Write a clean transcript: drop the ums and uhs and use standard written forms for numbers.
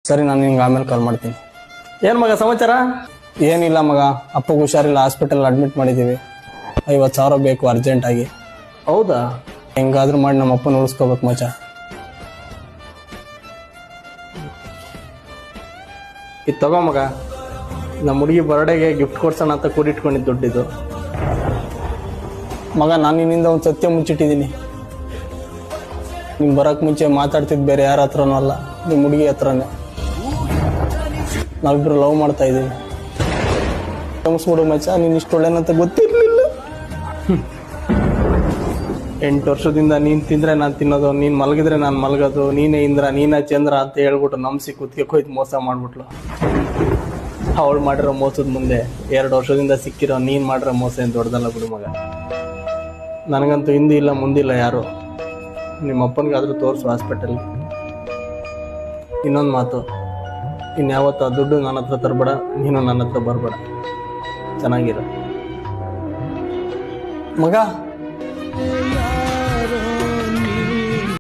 ಸರಿ, ನಾನು ನಿಂಗೆ ಆಮೇಲೆ ಕಾಲ್ ಮಾಡ್ತೀನಿ. ಏನ್ ಮಗ ಸಮಾಚಾರ? ಏನಿಲ್ಲ ಮಗ, ಅಪ್ಪಗೆ ಹುಷಾರಿಲ್ಲ, ಹಾಸ್ಪಿಟಲ್ ಅಡ್ಮಿಟ್ ಮಾಡಿದ್ದೀವಿ. 50,000 ಬೇಕು ಅರ್ಜೆಂಟಾಗಿ. ಹೌದಾ? ಹೆಂಗಾದ್ರೂ ಮಾಡಿ ನಮ್ಮ ಅಪ್ಪನ ಉಳಿಸ್ಕೋಬೇಕು ಮಚ್ಚ. ಇದು ತಗೋ ಮಗ, ನಮ್ಮ ಹುಡುಗಿ ಬರ್ಡೇಗೆ ಗಿಫ್ಟ್ ಕೊಡ್ಸೋಣ ಅಂತ ಕೂಡಿಟ್ಕೊಂಡಿದ್ದು ದುಡ್ಡಿದ್ದು. ಮಗ, ನಾನು ನಿನ್ನಿಂದ ಒಂದು ಸತ್ಯ ಮುಚ್ಚಿಟ್ಟಿದ್ದೀನಿ. ನಿಮ್ಗೆ ಬರೋಕ್ಕೆ ಮುಂಚೆ ಮಾತಾಡ್ತಿದ್ದು ಬೇರೆ ಯಾರ ಹತ್ರನೂ ಅಲ್ಲ, ನಿಮ್ಮ ಹುಡುಗಿ ಹತ್ರನೇ. ನಾವಿಬ್ರು ಲವ್ ಮಾಡ್ತಾ ಇದ್ದೀವಿ. ಕ್ಷಮಿಸ್ಬಿಡು ಮಚ್ಚ, ನೀನು ಇಷ್ಟು ಒಳ್ಳೆನಂತ ಗೊತ್ತಿರಲಿಲ್ಲ. 8 ವರ್ಷದಿಂದ ನೀನು ತಿಂದರೆ ನಾನು ತಿನ್ನೋದು, ನೀನು ಮಲಗಿದ್ರೆ ನಾನು ಮಲಗೋದು, ನೀನೇ ಇಂದ್ರ ನೀನೇ ಚಂದ್ರ ಅಂತ ಹೇಳ್ಬಿಟ್ಟು ನಂಬಿಸಿ ಕುತ್ತಿಗೆ ಕೊಯ್ದು ಮೋಸ ಮಾಡಿಬಿಟ್ಲು. ಅವಳು ಮಾಡಿರೋ ಮೋಸದ ಮುಂದೆ 2 ವರ್ಷದಿಂದ ಸಿಕ್ಕಿರೋ ನೀನು ಮಾಡಿರೋ ಮೋಸ ಏನು ದೊಡ್ಡದಲ್ಲ ಬಿಡು ಮಗ. ನನಗಂತೂ ಹಿಂದಿ ಇಲ್ಲ ಮುಂದಿಲ್ಲ ಯಾರು. ನಿಮ್ಮ ಅಪ್ಪನಿಗಾದರೂ ತೋರಿಸು ಹಾಸ್ಪಿಟಲ್. ಇನ್ನೊಂದು ಮಾತು, ಇನ್ಯಾವತ್ತು ಆ ದುಡ್ಡು ನನ್ನ ಹತ್ರ ತರಬೇಡ, ನೀನು ನನ್ನ ಹತ್ರ ಬರಬೇಡ. ಚೆನ್ನಾಗಿರೋ ಮಗ.